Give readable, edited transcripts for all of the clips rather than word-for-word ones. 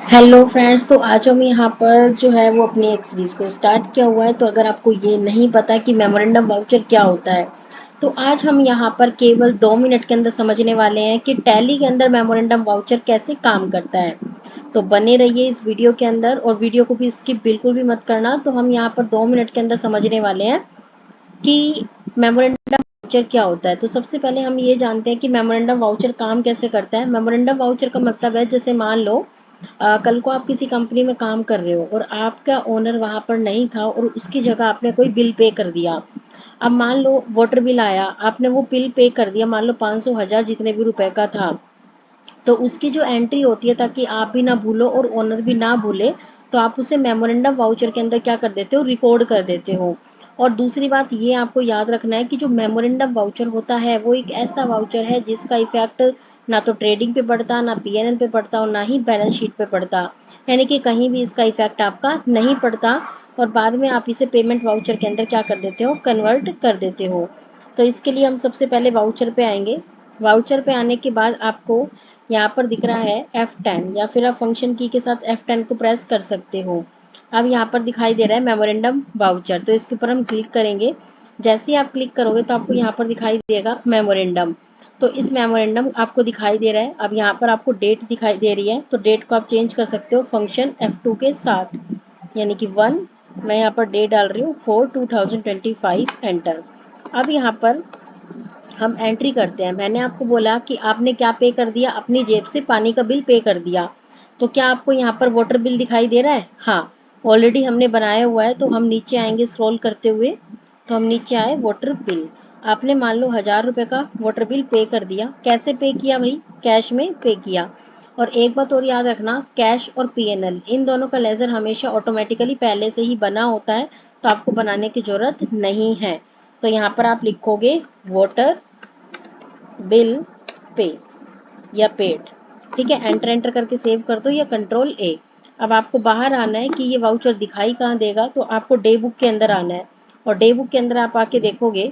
Hello friends, तो आज हम यहाँ पर जो है वो अपनी एक सीरीज को स्टार्ट किया हुआ है। तो अगर आपको ये नहीं पता कि मेमोरेंडम वाउचर क्या होता है, तो आज हम यहाँ पर केवल 2 मिनट के अंदर समझने वाले हैं कि टैली के अंदर मेमोरेंडम वाउचर कैसे काम करता है। तो बने रहिए इस वीडियो के अंदर और वीडियो को भी स्किप बिल्कुल भी मत करना। तो हम यहाँ पर 2 मिनट के अंदर समझने वाले हैं कि मेमोरेंडम वाउचर क्या होता है। तो सबसे पहले हम ये जानते हैं कि मेमोरेंडम वाउचर काम कैसे करता है। मेमोरेंडम वाउचर का मतलब है, जैसे मान लो कल को आप किसी कंपनी में काम कर रहे हो और आपका ओनर वहां पर नहीं था और उसकी जगह आपने कोई बिल पे कर दिया। अब मान लो वाटर बिल आया, आपने वो बिल पे कर दिया, मान लो 500 1000 जितने भी रुपए का था। तो उसकी जो एंट्री होती है, ताकि आप भी ना भूलो और ओनर भी ना भूले, तो आप उसे मेमोरेंडम वाउचर के अंदर क्या कर देते हो, रिकॉर्ड कर देते हो। और दूसरी बात ये आपको याद रखना है कि जो मेमोरेंडम वाउचर होता है वो एक ऐसा वाउचर है जिसका इफेक्ट ना तो ट्रेडिंग पे पड़ता, ना पीएनएल पे पड़ता और ना ही बैलेंस शीट पे पड़ता। यानी कि कहीं भी इसका इफेक्ट आपका नहीं पड़ता और बाद में आप इसे पेमेंट वाउचर के अंदर क्या कर देते हो, कन्वर्ट कर देते हो। तो इसके लिए हम सबसे पहले वाउचर पे आएंगे। वाउचर पे आने के बाद आपको यहाँ पर दिख रहा है F10, या फिर आप फंक्शन की के साथ F10 को प्रेस कर सकते हो। अब यहाँ पर दिखाई दे रहा है मेमोरेंडम वाउचर, तो इसके ऊपर हम क्लिक करेंगे। जैसे ही आप क्लिक करोगे तो आपको यहाँ पर दिखाई देगा मेमोरेंडम। तो इस मेमोरेंडम आपको दिखाई दे रहा है। अब यहाँ पर आपको डेट दिखाई दे रही है, तो डेट को आप चेंज कर सकते हो फंक्शन F2 के साथ, यानी कि 1, मैं यहाँ पर डेट डाल रही हूँ 4/2025 एंटर। अब यहाँ पर हम एंट्री करते हैं। मैंने आपको बोला कि आपने क्या पे कर दिया, अपनी जेब से पानी का बिल पे कर दिया। तो क्या आपको यहाँ पर वाटर बिल दिखाई दे रहा है? हाँ, ऑलरेडी हमने बनाया हुआ है। तो हम नीचे आएंगे स्क्रॉल करते हुए। तो हम नीचे आए, वाटर बिल। आपने मान लो 1000 रुपए का वाटर बिल पे कर दिया। कैसे पे किया भाई? कैश में पे किया। और एक बात और याद रखना, कैश और पीएनएल इन दोनों का लेजर हमेशा ऑटोमेटिकली पहले से ही बना होता है, तो आपको बनाने की जरूरत नहीं है। तो यहाँ पर आप लिखोगे वाटर बिल पे या पेड। ठीक है, एंटर एंटर करके सेव कर दो या कंट्रोल A। अब आपको बाहर आना है कि ये वाउचर दिखाई कहाँ देगा, तो आपको डे बुक के अंदर आना है। और डे बुक के अंदर आप आके देखोगे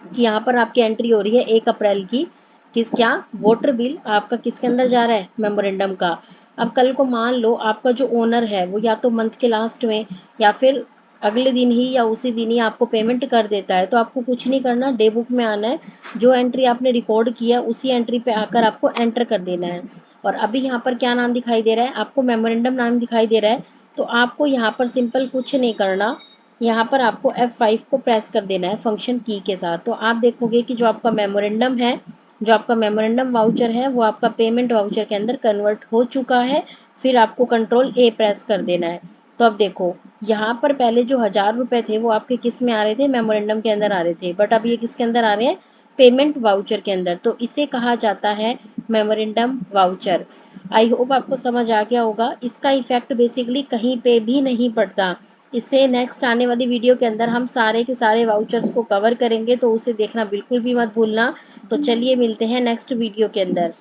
कि यहाँ पर आपकी एंट्री हो रही है 1 अप्रैल की। क्या वाटर बिल आपका किसके अंदर जा रहा है? मेमोरेंडम का। अब कल को मान लो आपका जो ओनर है वो या तो मंथ के लास्ट में या फिर अगले दिन ही या उसी दिन ही आपको पेमेंट कर देता है, तो आपको कुछ नहीं करना, डे बुक में आना है। जो एंट्री आपने रिकॉर्ड किया उसी एंट्री पे आकर आपको एंटर कर देना है। और अभी यहाँ पर क्या नाम दिखाई दे रहा है आपको? मेमोरेंडम नाम दिखाई दे रहा है। तो आपको यहाँ पर सिंपल कुछ नहीं करना, यहाँ पर आपको F5 को प्रेस कर देना है फंक्शन की के साथ। तो आप देखोगे कि जो आपका मेमोरेंडम है, जो आपका मेमोरेंडम वाउचर है, वो आपका पेमेंट वाउचर के अंदर कन्वर्ट हो चुका है। फिर आपको कंट्रोल A प्रेस कर देना है। तो अब देखो, यहाँ पर पहले जो 1000 रुपए थे वो आपके किस में आ रहे थे? मेमोरेंडम के अंदर आ रहे थे। बट अब ये किसके अंदर आ रहे हैं? पेमेंट वाउचर के अंदर। तो इसे कहा जाता है मेमोरेंडम वाउचर। आई होप आपको समझ आ गया होगा। इसका इफेक्ट बेसिकली कहीं पे भी नहीं पड़ता। इससे नेक्स्ट आने वाली वीडियो के अंदर हम सारे के सारे वाउचर्स को कवर करेंगे, तो उसे देखना बिल्कुल भी मत भूलना। तो चलिए मिलते हैं नेक्स्ट वीडियो के अंदर।